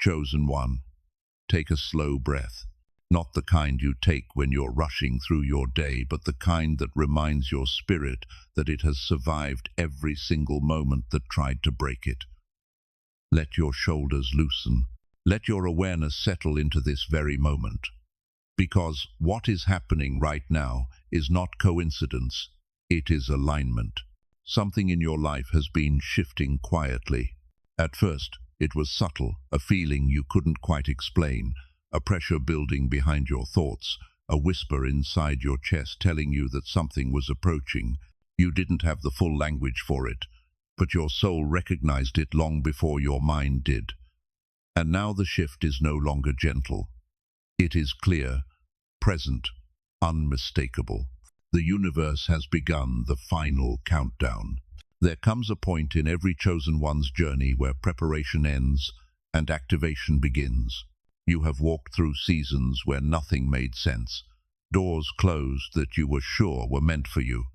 Chosen one, take a slow breath. Not the kind you take when you're rushing through your day, but the kind that reminds your spirit that it has survived every single moment that tried to break it. Let your shoulders loosen. Let your awareness settle into this very moment. Because what is happening right now is not coincidence, it is alignment. Something in your life has been shifting quietly. At first, it was subtle, a feeling you couldn't quite explain, a pressure building behind your thoughts, a whisper inside your chest telling you that something was approaching. You didn't have the full language for it, but your soul recognized it long before your mind did. And now the shift is no longer gentle. It is clear, present, unmistakable. The universe has begun the final countdown. There comes a point in every chosen one's journey where preparation ends and activation begins. You have walked through seasons where nothing made sense, doors closed that you were sure were meant for you,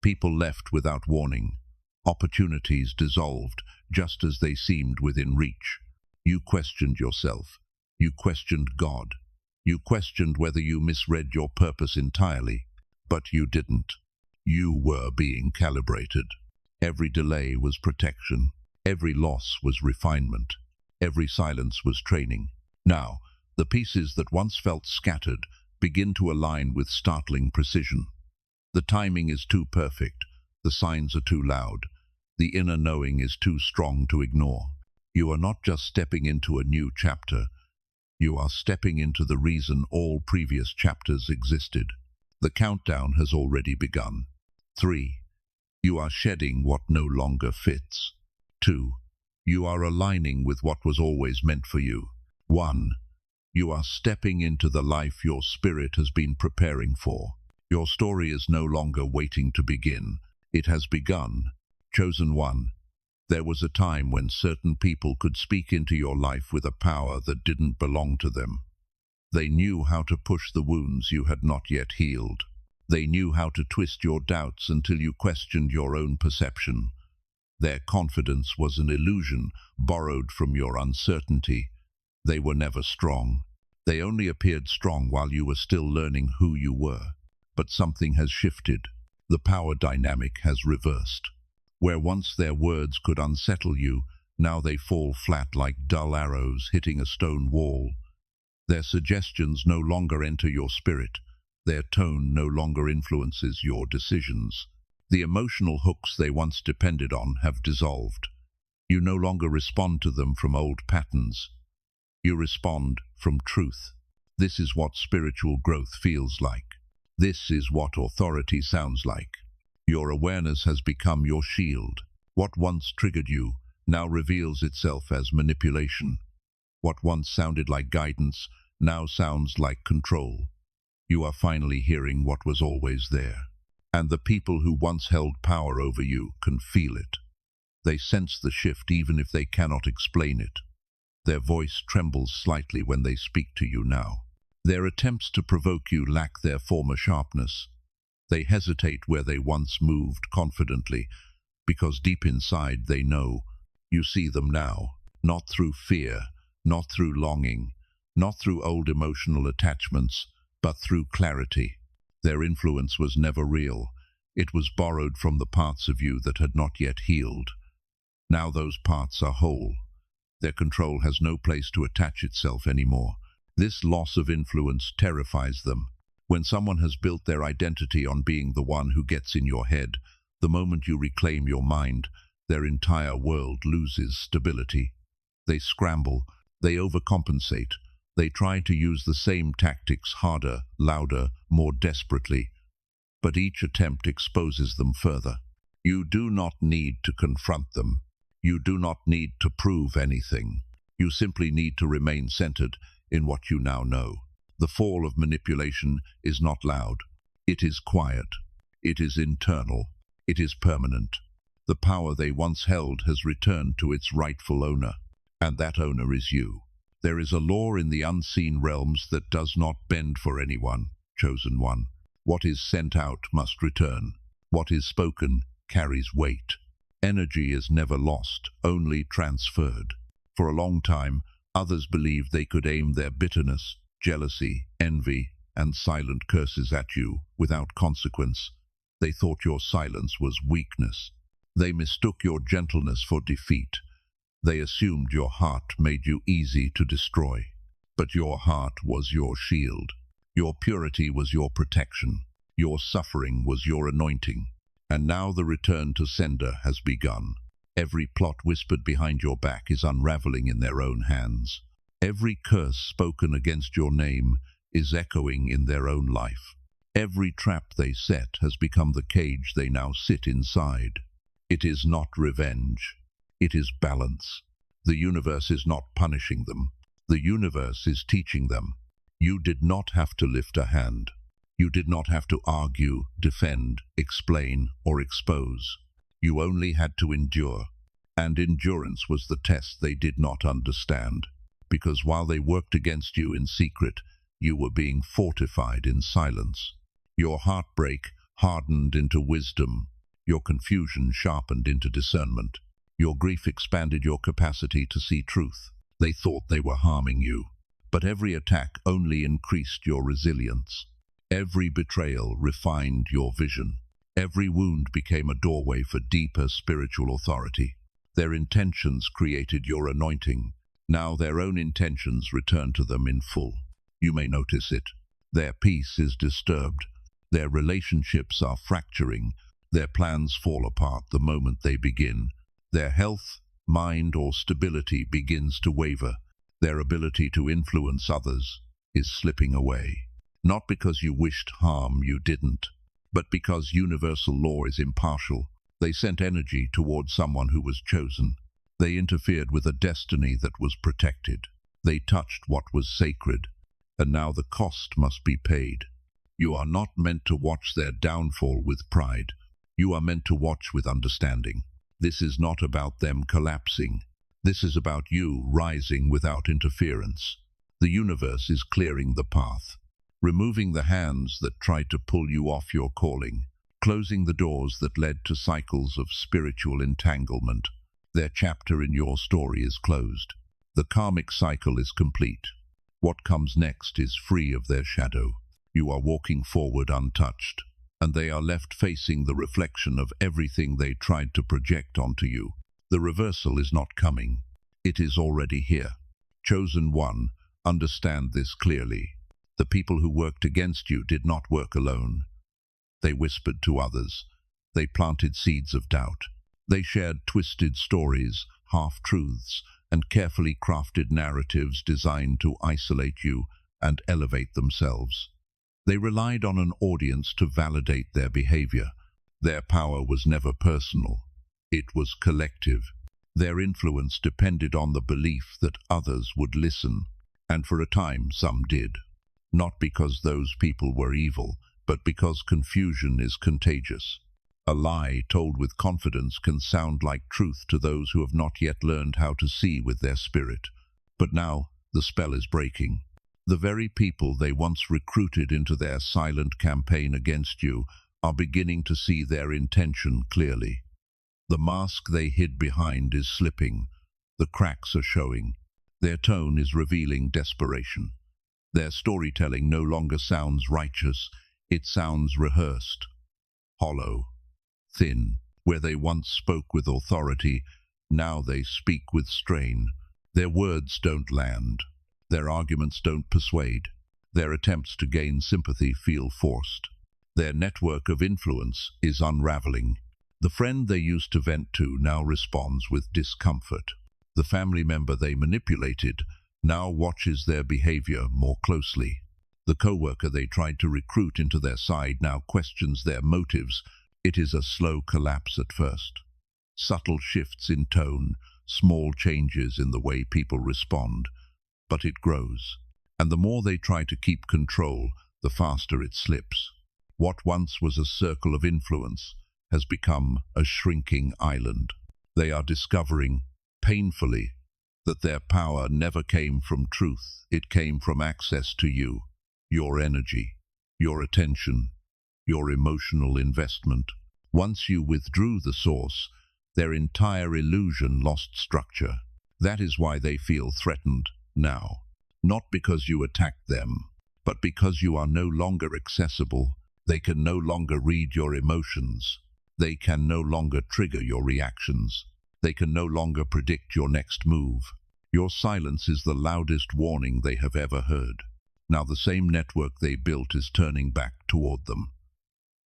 people left without warning, opportunities dissolved just as they seemed within reach. You questioned yourself, you questioned God, you questioned whether you misread your purpose entirely, but you didn't. You were being calibrated. Every delay was protection, every loss was refinement, every silence was training. Now, the pieces that once felt scattered begin to align with startling precision. The timing is too perfect, the signs are too loud, the inner knowing is too strong to ignore. You are not just stepping into a new chapter, you are stepping into the reason all previous chapters existed. The countdown has already begun. 3. You are shedding what no longer fits. 2. You are aligning with what was always meant for you. 1. You are stepping into the life your spirit has been preparing for. Your story is no longer waiting to begin. It has begun. Chosen one, there was a time when certain people could speak into your life with a power that didn't belong to them. They knew how to push the wounds you had not yet healed. They knew how to twist your doubts until you questioned your own perception. Their confidence was an illusion borrowed from your uncertainty. They were never strong. They only appeared strong while you were still learning who you were. But something has shifted. The power dynamic has reversed. Where once their words could unsettle you, now they fall flat like dull arrows hitting a stone wall. Their suggestions no longer enter your spirit. Their tone no longer influences your decisions. The emotional hooks they once depended on have dissolved. You no longer respond to them from old patterns. You respond from truth. This is what spiritual growth feels like. This is what authority sounds like. Your awareness has become your shield. What once triggered you now reveals itself as manipulation. What once sounded like guidance now sounds like control. You are finally hearing what was always there. And the people who once held power over you can feel it. They sense the shift even if they cannot explain it. Their voice trembles slightly when they speak to you now. Their attempts to provoke you lack their former sharpness. They hesitate where they once moved confidently, because deep inside they know you see them now, not through fear, not through longing, not through old emotional attachments, but through clarity. Their influence was never real. It was borrowed from the parts of you that had not yet healed. Now those parts are whole. Their control has no place to attach itself anymore. This loss of influence terrifies them. When someone has built their identity on being the one who gets in your head, the moment you reclaim your mind, their entire world loses stability. They scramble, they overcompensate, they try to use the same tactics harder, louder, more desperately. But each attempt exposes them further. You do not need to confront them. You do not need to prove anything. You simply need to remain centered in what you now know. The fall of manipulation is not loud. It is quiet. It is internal. It is permanent. The power they once held has returned to its rightful owner, and that owner is you. There is a law in the unseen realms that does not bend for anyone, chosen one. What is sent out must return. What is spoken carries weight. Energy is never lost, only transferred. For a long time, Others believed they could aim their bitterness, jealousy, envy, and silent curses at you without consequence. They thought your silence was weakness. They mistook your gentleness for defeat. They assumed your heart made you easy to destroy. But your heart was your shield. Your purity was your protection. Your suffering was your anointing. And now the return to sender has begun. Every plot whispered behind your back is unraveling in their own hands. Every curse spoken against your name is echoing in their own life. Every trap they set has become the cage they now sit inside. It is not revenge. It is balance. The universe is not punishing them. The universe is teaching them. You did not have to lift a hand. You did not have to argue, defend, explain, or expose. You only had to endure. And endurance was the test they did not understand. Because while they worked against you in secret, you were being fortified in silence. Your heartbreak hardened into wisdom. Your confusion sharpened into discernment. Your grief expanded your capacity to see truth. They thought they were harming you. But every attack only increased your resilience. Every betrayal refined your vision. Every wound became a doorway for deeper spiritual authority. Their intentions created your anointing. Now their own intentions return to them in full. You may notice it. Their peace is disturbed. Their relationships are fracturing. Their plans fall apart the moment they begin. Their health, mind, or stability begins to waver. Their ability to influence others is slipping away. Not because you wished harm, you didn't, but because universal law is impartial. They sent energy toward someone who was chosen. They interfered with a destiny that was protected. They touched what was sacred, and now the cost must be paid. You are not meant to watch their downfall with pride. You are meant to watch with understanding. This is not about them collapsing. This is about you rising without interference. The universe is clearing the path, removing the hands that tried to pull you off your calling, closing the doors that led to cycles of spiritual entanglement. Their chapter in your story is closed. The karmic cycle is complete. What comes next is free of their shadow. You are walking forward untouched, and they are left facing the reflection of everything they tried to project onto you. The reversal is not coming. It is already here. Chosen one, understand this clearly. The people who worked against you did not work alone. They whispered to others. They planted seeds of doubt. They shared twisted stories, half-truths, and carefully crafted narratives designed to isolate you and elevate themselves. They relied on an audience to validate their behavior. Their power was never personal. It was collective. Their influence depended on the belief that others would listen, and for a time some did. Not because those people were evil, but because confusion is contagious. A lie told with confidence can sound like truth to those who have not yet learned how to see with their spirit. But now the spell is breaking. The very people they once recruited into their silent campaign against you are beginning to see their intention clearly. The mask they hid behind is slipping. The cracks are showing. Their tone is revealing desperation. Their storytelling no longer sounds righteous. It sounds rehearsed, hollow, thin. Where they once spoke with authority, now they speak with strain. Their words don't land. Their arguments don't persuade. Their attempts to gain sympathy feel forced. Their network of influence is unraveling. The friend they used to vent to now responds with discomfort. The family member they manipulated now watches their behavior more closely. The co-worker they tried to recruit into their side now questions their motives. It is a slow collapse at first. Subtle shifts in tone, small changes in the way people respond. But it grows, and the more they try to keep control, the faster it slips. What once was a circle of influence has become a shrinking island. They are discovering, painfully, that their power never came from truth. It came from access to you, your energy, your attention, your emotional investment. Once you withdrew the source, their entire illusion lost structure. That is why they feel threatened. now. Not because you attacked them, but because you are no longer accessible. They can no longer read your emotions. They can no longer trigger your reactions. They can no longer predict your next move. Your silence is the loudest warning they have ever heard. Now the same network they built is turning back toward them.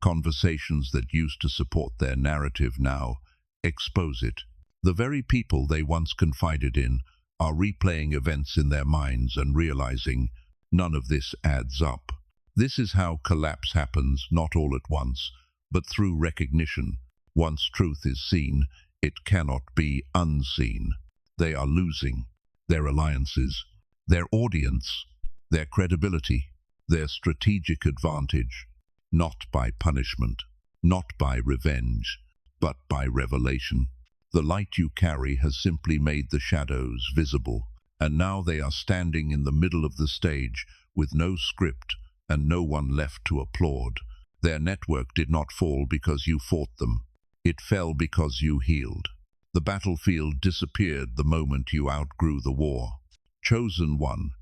Conversations that used to support their narrative now expose it. The very people they once confided in are replaying events in their minds and realizing none of this adds up. This is how collapse happens, not all at once, but through recognition. Once truth is seen, it cannot be unseen. They are losing their alliances, their audience, their credibility, their strategic advantage, not by punishment, not by revenge, but by revelation. The light you carry has simply made the shadows visible, and now they are standing in the middle of the stage with no script and no one left to applaud. Their network did not fall because you fought them. It fell because you healed. The battlefield disappeared the moment you outgrew the war. Chosen one,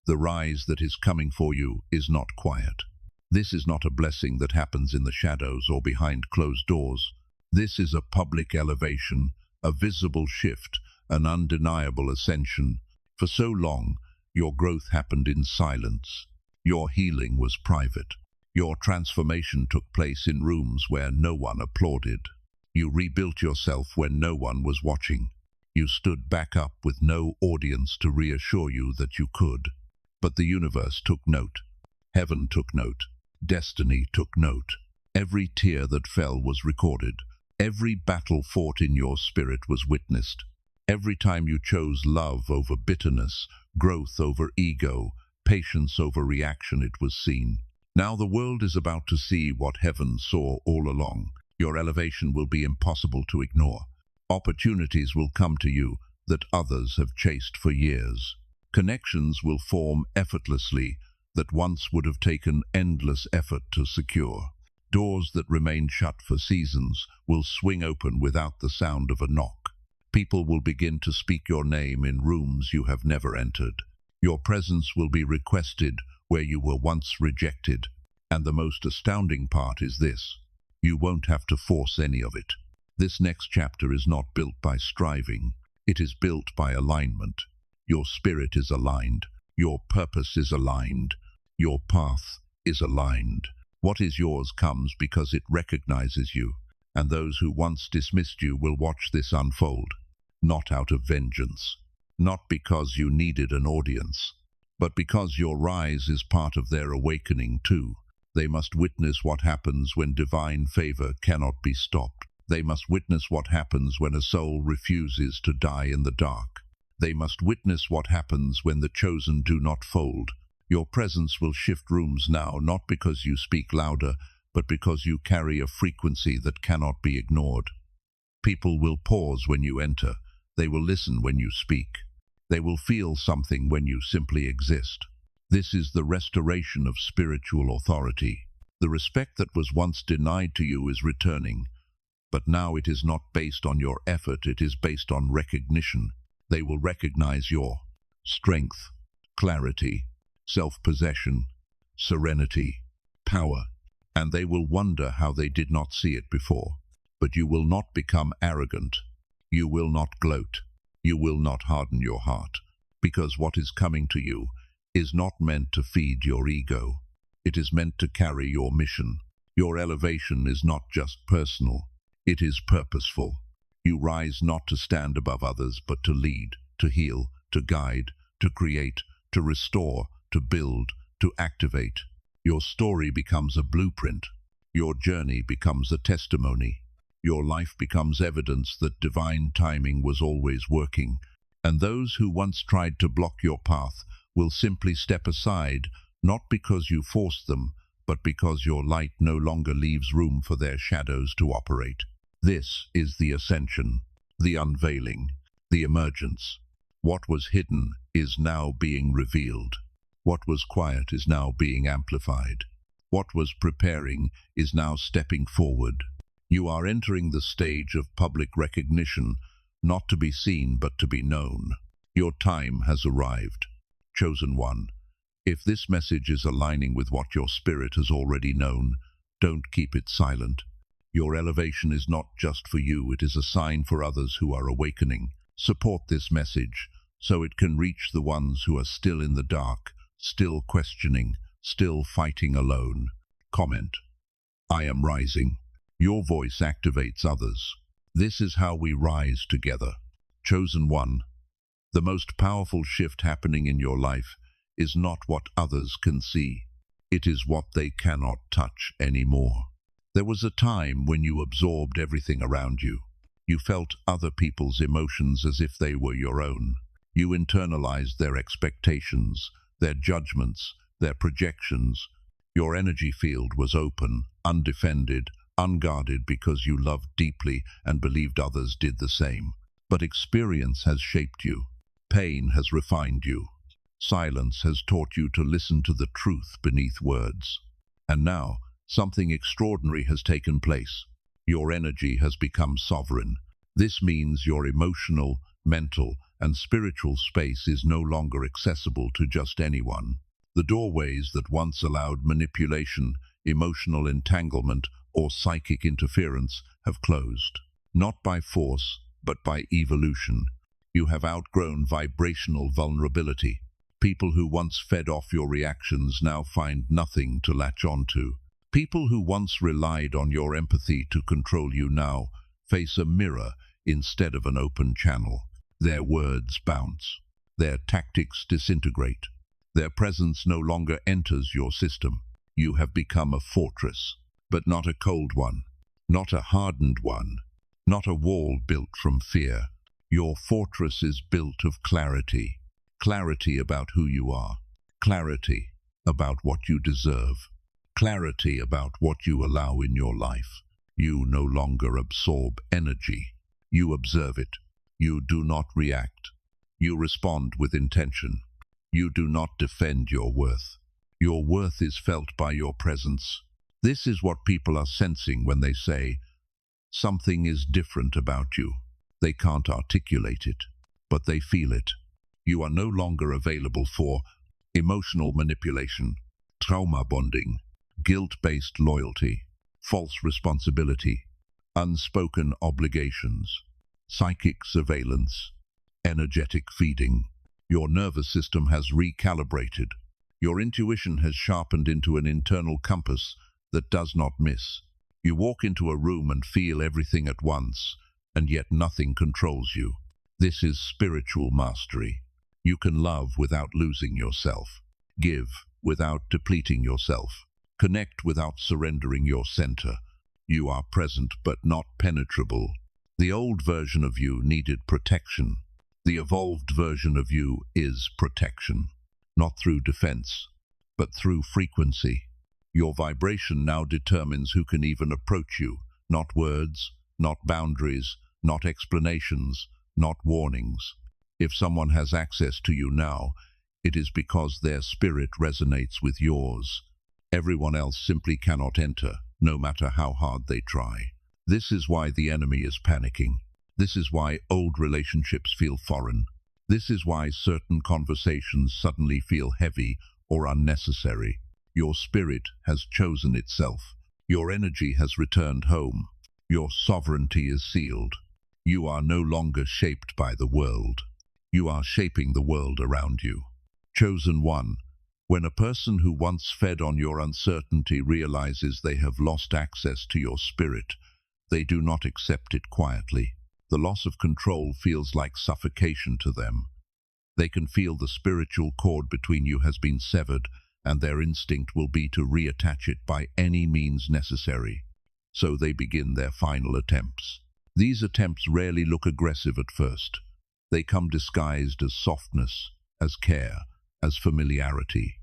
the rise that is coming for you is not quiet. This is not a blessing that happens in the shadows or behind closed doors. This is a public elevation, a visible shift, an undeniable ascension. For so long, your growth happened in silence. Your healing was private. Your transformation took place in rooms where no one applauded. You rebuilt yourself when no one was watching. You stood back up with no audience to reassure you that you could. But the universe took note. Heaven took note. Destiny took note. Every tear that fell was recorded. Every battle fought in your spirit was witnessed. Every time you chose love over bitterness, growth over ego, patience over reaction, it was seen. Now the world is about to see what heaven saw all along. Your elevation will be impossible to ignore. Opportunities will come to you that others have chased for years. Connections will form effortlessly that once would have taken endless effort to secure. Doors that remained shut for seasons will swing open without the sound of a knock. People will begin to speak your name in rooms you have never entered. Your presence will be requested where you were once rejected. And the most astounding part is this: you won't have to force any of it. This next chapter is not built by striving. It is built by alignment. Your spirit is aligned. Your purpose is aligned. Your path is aligned. What is yours comes because it recognizes you, and those who once dismissed you will watch this unfold, not out of vengeance, not because you needed an audience, but because your rise is part of their awakening too. They must witness what happens when divine favor cannot be stopped. They must witness what happens when a soul refuses to die in the dark. They must witness what happens when the chosen do not fold. Your presence will shift rooms now, not because you speak louder, but because you carry a frequency that cannot be ignored. People will pause when you enter. They will listen when you speak. They will feel something when you simply exist. This is the restoration of spiritual authority. The respect that was once denied to you is returning, but now it is not based on your effort, it is based on recognition. They will recognize your strength, clarity, self-possession, serenity, power, and they will wonder how they did not see it before. But you will not become arrogant. You will not gloat. You will not harden your heart, because what is coming to you is not meant to feed your ego. It is meant to carry your mission. Your elevation is not just personal. It is purposeful. You rise not to stand above others, but to lead, to heal, to guide, to create, to restore, to build, to activate. Your story becomes a blueprint. Your journey becomes a testimony. Your life becomes evidence that divine timing was always working. And those who once tried to block your path will simply step aside, not because you forced them, but because your light no longer leaves room for their shadows to operate. This is the ascension, the unveiling, the emergence. What was hidden is now being revealed. What was quiet is now being amplified. What was preparing is now stepping forward. You are entering the stage of public recognition, not to be seen but to be known. Your time has arrived. Chosen one, if this message is aligning with what your spirit has already known, don't keep it silent. Your elevation is not just for you, it is a sign for others who are awakening. Support this message so it can reach the ones who are still in the dark, still questioning, still fighting alone. Comment: I am rising. Your voice activates others. This is how we rise together. Chosen one, the most powerful shift happening in your life is not what others can see. It is what they cannot touch anymore. There was a time when you absorbed everything around you. You felt other people's emotions as if they were your own. You internalized their expectations, their judgments, their projections. Your energy field was open, undefended, unguarded because you loved deeply and believed others did the same. But experience has shaped you. Pain has refined you. Silence has taught you to listen to the truth beneath words. And now, something extraordinary has taken place. Your energy has become sovereign. This means your emotional, mental, and spiritual space is no longer accessible to just anyone. The doorways that once allowed manipulation, emotional entanglement, or psychic interference have closed. Not by force, but by evolution. You have outgrown vibrational vulnerability. People who once fed off your reactions now find nothing to latch onto. People who once relied on your empathy to control you now face a mirror instead of an open channel. Their words bounce. Their tactics disintegrate. Their presence no longer enters your system. You have become a fortress, but not a cold one, not a hardened one, not a wall built from fear. Your fortress is built of clarity. Clarity about who you are. Clarity about what you deserve. Clarity about what you allow in your life. You no longer absorb energy. You observe it. You do not react. You respond with intention. You do not defend your worth. Your worth is felt by your presence. This is what people are sensing when they say, something is different about you. They can't articulate it, but they feel it. You are no longer available for emotional manipulation, trauma bonding, guilt-based loyalty, false responsibility, unspoken obligations, psychic surveillance, energetic feeding. Your nervous system has recalibrated. Your intuition has sharpened into an internal compass that does not miss. You walk into a room and feel everything at once, and yet nothing controls you. This is spiritual mastery. You can love without losing yourself, give without depleting yourself, connect without surrendering your center. You are present but not penetrable. The old version of you needed protection. The evolved version of you is protection, not through defense, but through frequency. Your vibration now determines who can even approach you, not words, not boundaries, not explanations, not warnings. If someone has access to you now, it is because their spirit resonates with yours. Everyone else simply cannot enter, no matter how hard they try. This is why the enemy is panicking. This is why old relationships feel foreign. This is why certain conversations suddenly feel heavy or unnecessary. Your spirit has chosen itself. Your energy has returned home. Your sovereignty is sealed. You are no longer shaped by the world. You are shaping the world around you. Chosen one, when a person who once fed on your uncertainty realizes they have lost access to your spirit, they do not accept it quietly. The loss of control feels like suffocation to them. They can feel the spiritual cord between you has been severed, and their instinct will be to reattach it by any means necessary. So they begin their final attempts. These attempts rarely look aggressive at first. They come disguised as softness, as care, as familiarity,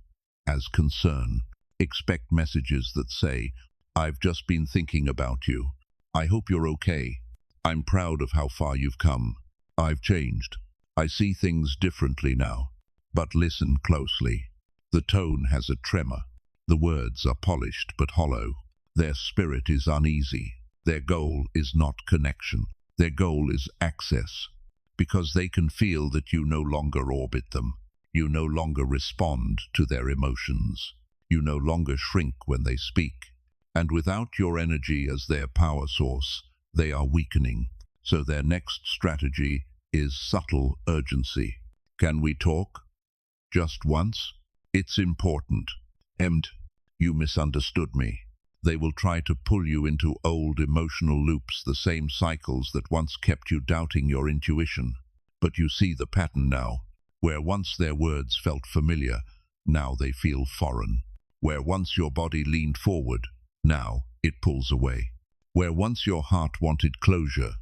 as concern. Expect messages that say, "I've just been thinking about you. I hope you're okay. I'm proud of how far you've come. I've changed. I see things differently now." But listen closely. The tone has a tremor. The words are polished but hollow. Their spirit is uneasy. Their goal is not connection. Their goal is access. Because they can feel that you no longer orbit them. You no longer respond to their emotions. You no longer shrink when they speak. And without your energy as their power source, they are weakening. So their next strategy is subtle urgency. Can we talk? Just once? It's important. You misunderstood me. They will try to pull you into old emotional loops, the same cycles that once kept you doubting your intuition. But you see the pattern now. Where once their words felt familiar, now they feel foreign. Where once your body leaned forward, now it pulls away. Where once your heart wanted closure,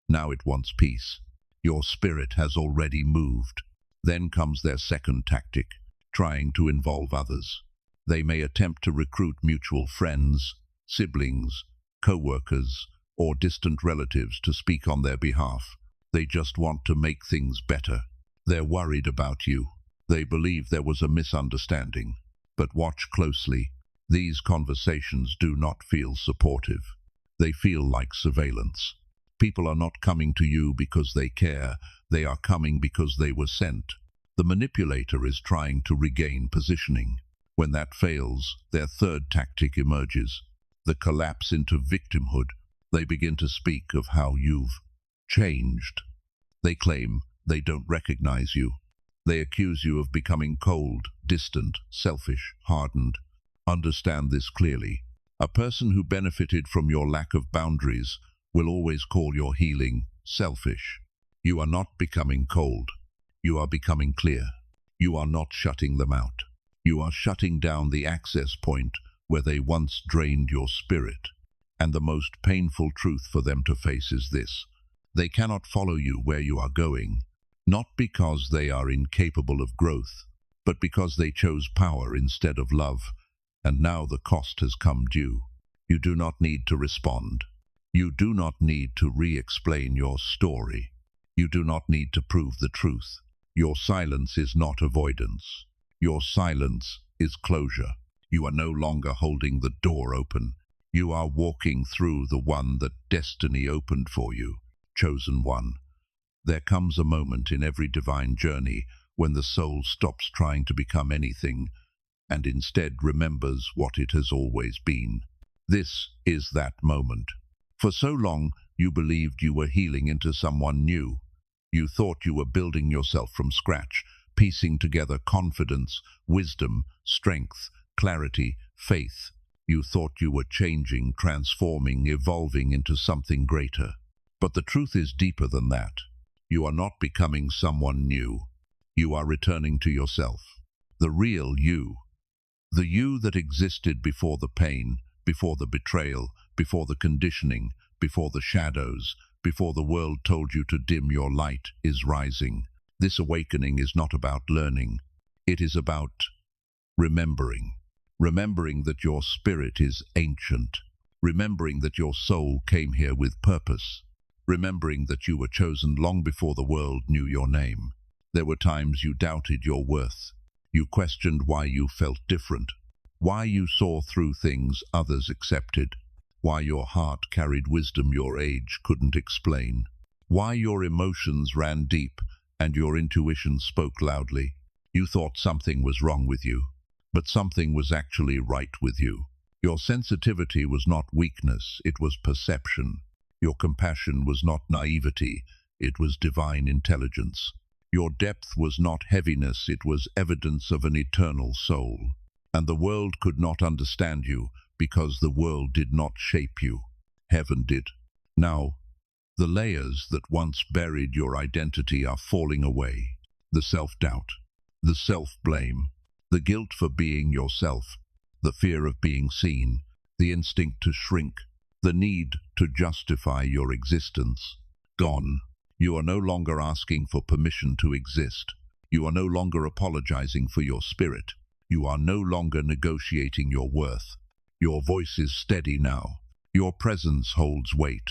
now it wants peace. Your spirit has already moved. Then comes their second tactic, trying to involve others. They may attempt to recruit mutual friends, siblings, co-workers, or distant relatives to speak on their behalf. They just want to make things better. They're worried about you. They believe there was a misunderstanding. But watch closely. These conversations do not feel supportive. They feel like surveillance. People are not coming to you because they care. They are coming because they were sent. The manipulator is trying to regain positioning. When that fails, their third tactic emerges. The collapse into victimhood. They begin to speak of how you've changed. They claim they don't recognize you. They accuse you of becoming cold, distant, selfish, hardened. Understand this clearly. A person who benefited from your lack of boundaries will always call your healing selfish. You are not becoming cold. You are becoming clear. You are not shutting them out. You are shutting down the access point where they once drained your spirit. And the most painful truth for them to face is this. They cannot follow you where you are going, not because they are incapable of growth, but because they chose power instead of love, and now the cost has come due. You do not need to respond. You do not need to re-explain your story. You do not need to prove the truth. Your silence is not avoidance. Your silence is closure. You are no longer holding the door open. You are walking through the one that destiny opened for you, chosen one. There comes a moment in every divine journey when the soul stops trying to become anything and instead remembers what it has always been. This is that moment. For so long, you believed you were healing into someone new. You thought you were building yourself from scratch, piecing together confidence, wisdom, strength, clarity, faith. You thought you were changing, transforming, evolving into something greater. But the truth is deeper than that. You are not becoming someone new. You are returning to yourself. The real you. The you that existed before the pain, before the betrayal, before the conditioning, before the shadows, before the world told you to dim your light, is rising. This awakening is not about learning. It is about remembering. Remembering that your spirit is ancient. Remembering that your soul came here with purpose. Remembering that you were chosen long before the world knew your name. There were times you doubted your worth. You questioned why you felt different. Why you saw through things others accepted. Why your heart carried wisdom your age couldn't explain. Why your emotions ran deep and your intuition spoke loudly. You thought something was wrong with you, but something was actually right with you. Your sensitivity was not weakness, it was perception. Your compassion was not naivety, it was divine intelligence. Your depth was not heaviness, it was evidence of an eternal soul. And the world could not understand you because the world did not shape you. Heaven did. Now, the layers that once buried your identity are falling away. The self-doubt, the self-blame, the guilt for being yourself, the fear of being seen, the instinct to shrink, the need to justify your existence. Gone. You are no longer asking for permission to exist. You are no longer apologizing for your spirit. You are no longer negotiating your worth. Your voice is steady now. Your presence holds weight.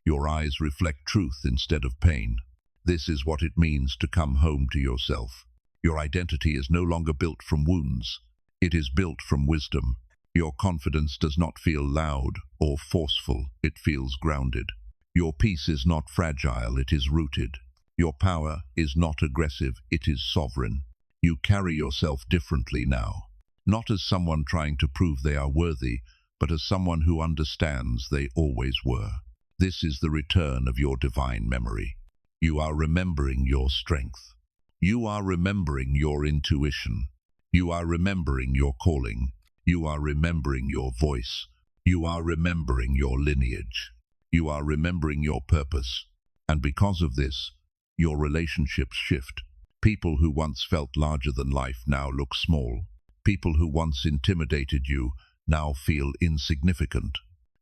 Your eyes reflect truth instead of pain. This is what it means to come home to yourself. Your identity is no longer built from wounds. It is built from wisdom. Your confidence does not feel loud or forceful. It feels grounded. Your peace is not fragile. It is rooted. Your power is not aggressive. It is sovereign. You carry yourself differently now, not as someone trying to prove they are worthy, but as someone who understands they always were. This is the return of your divine memory. You are remembering your strength. You are remembering your intuition. You are remembering your calling. You are remembering your voice. You are remembering your lineage. You are remembering your purpose. And because of this, your relationships shift. People who once felt larger than life now look small. People who once intimidated you now feel insignificant.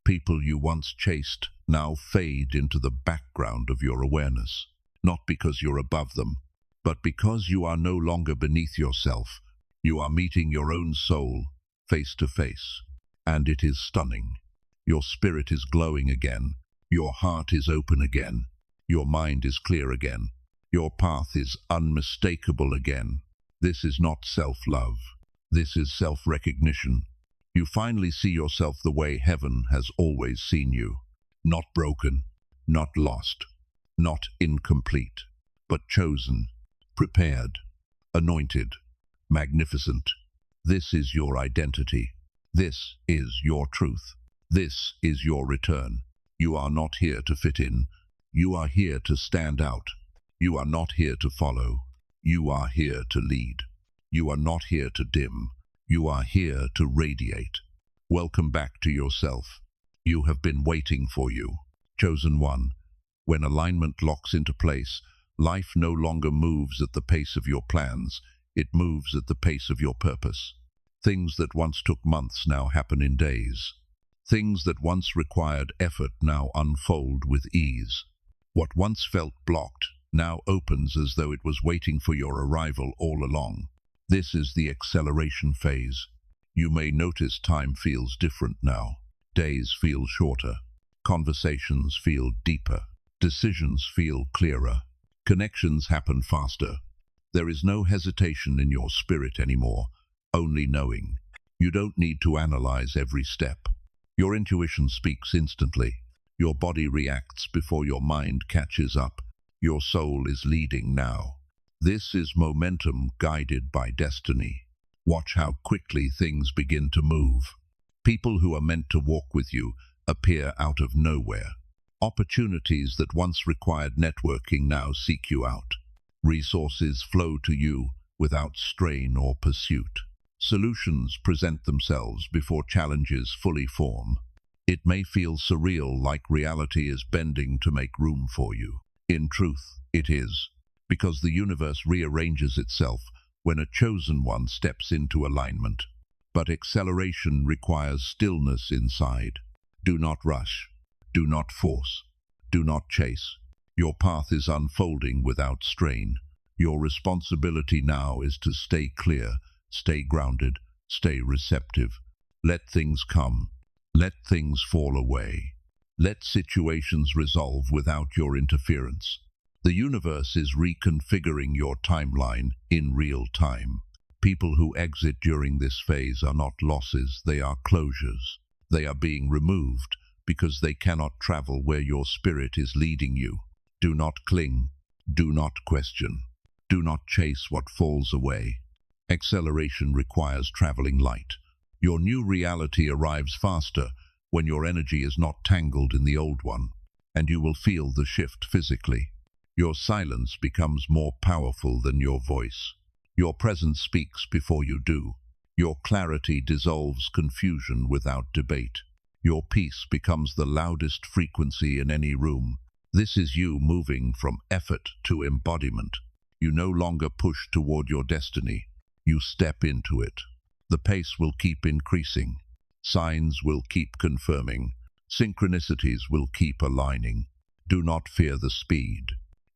People you once chased now fade into the background of your awareness. Not because you're above them, but because you are no longer beneath yourself. You are meeting your own soul face to face. And it is stunning. Your spirit is glowing again. Your heart is open again. Your mind is clear again. Your path is unmistakable again. This is not self-love. This is self-recognition. You finally see yourself the way heaven has always seen you. Not broken, not lost, not incomplete, but chosen, prepared, anointed, magnificent. This is your identity. This is your truth. This is your return. You are not here to fit in. You are here to stand out. You are not here to follow. You are here to lead. You are not here to dim. You are here to radiate. Welcome back to yourself. You have been waiting for you. Chosen one. When alignment locks into place, life no longer moves at the pace of your plans. It moves at the pace of your purpose. Things that once took months now happen in days. Things that once required effort now unfold with ease. What once felt blocked now opens as though it was waiting for your arrival all along. This is the acceleration phase. You may notice time feels different now. Days feel shorter. Conversations feel deeper. Decisions feel clearer. Connections happen faster. There is no hesitation in your spirit anymore, only knowing. You don't need to analyze every step. Your intuition speaks instantly. Your body reacts before your mind catches up. Your soul is leading now. This is momentum guided by destiny. Watch how quickly things begin to move. People who are meant to walk with you appear out of nowhere. Opportunities that once required networking now seek you out. Resources flow to you without strain or pursuit. Solutions present themselves before challenges fully form. It may feel surreal, like reality is bending to make room for you. In truth, it is, because the universe rearranges itself when a chosen one steps into alignment. But acceleration requires stillness inside. Do not rush. Do not force. Do not chase. Your path is unfolding without strain. Your responsibility now is to stay clear, stay grounded, stay receptive. Let things come. Let things fall away. Let situations resolve without your interference. The universe is reconfiguring your timeline in real time. People who exit during this phase are not losses, they are closures. They are being removed because they cannot travel where your spirit is leading you. Do not cling. Do not question. Do not chase what falls away. Acceleration requires traveling light. Your new reality arrives faster when your energy is not tangled in the old one, and you will feel the shift physically. Your silence becomes more powerful than your voice. Your presence speaks before you do. Your clarity dissolves confusion without debate. Your peace becomes the loudest frequency in any room. This is you moving from effort to embodiment. You no longer push toward your destiny. You step into it. The pace will keep increasing. Signs will keep confirming. Synchronicities will keep aligning. Do not fear the speed.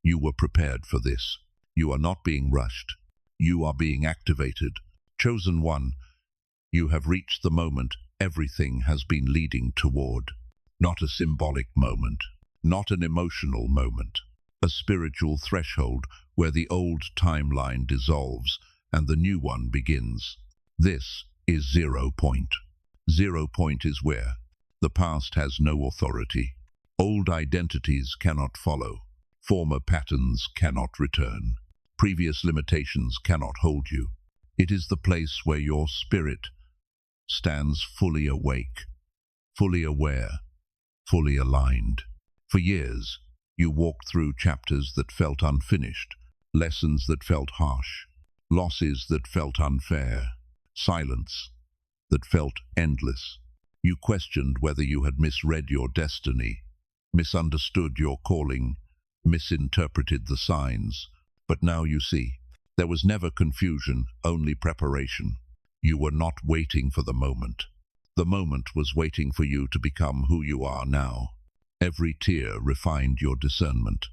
You were prepared for this. You are not being rushed. You are being activated. Chosen one, you have reached the moment everything has been leading toward. Not a symbolic moment. Not an emotional moment. A spiritual threshold where the old timeline dissolves and the new one begins. This is 0 point. 0 point is where the past has no authority. Old identities cannot follow. Former patterns cannot return. Previous limitations cannot hold you. It is the place where your spirit stands fully awake, fully aware, fully aligned. For years, you walked through chapters that felt unfinished, lessons that felt harsh, losses that felt unfair, silence that felt endless. You questioned whether you had misread your destiny, misunderstood your calling, misinterpreted the signs. But now you see, there was never confusion, only preparation. You were not waiting for the moment. The moment was waiting for you to become who you are now. Every tear refined your discernment.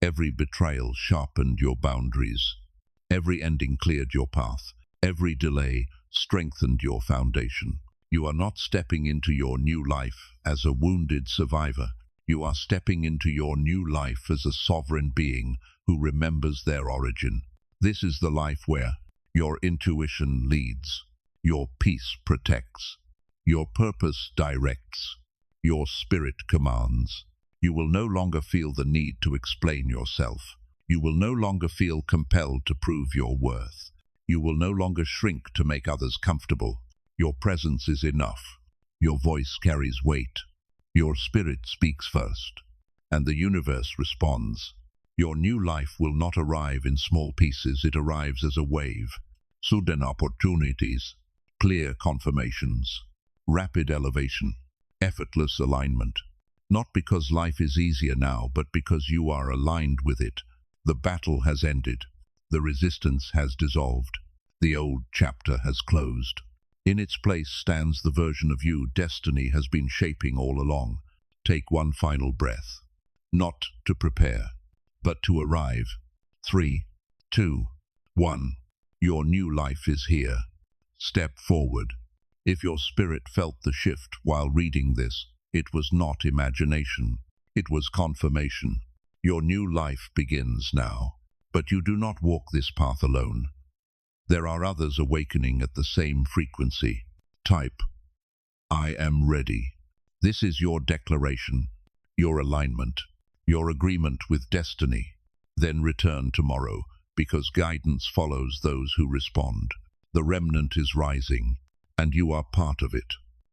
Every betrayal sharpened your boundaries. Every ending cleared your path. Every delay strengthened your foundation. You are not stepping into your new life as a wounded survivor. You are stepping into your new life as a sovereign being who remembers their origin. This is the life where your intuition leads, your peace protects, your purpose directs, your spirit commands. You will no longer feel the need to explain yourself. You will no longer feel compelled to prove your worth. You will no longer shrink to make others comfortable. Your presence is enough. Your voice carries weight. Your spirit speaks first, and the universe responds. Your new life will not arrive in small pieces. It arrives as a wave. Sudden opportunities, clear confirmations, rapid elevation, effortless alignment. Not because life is easier now, but because you are aligned with it. The battle has ended. The resistance has dissolved. The old chapter has closed. In its place stands the version of you destiny has been shaping all along. Take one final breath. Not to prepare, but to arrive. 3, 2, 1. Your new life is here. Step forward. If your spirit felt the shift while reading this, it was not imagination. It was confirmation. Your new life begins now. But you do not walk this path alone. There are others awakening at the same frequency. Type, I am ready. This is your declaration, your alignment, your agreement with destiny. Then return tomorrow, because guidance follows those who respond. The remnant is rising, and you are part of it.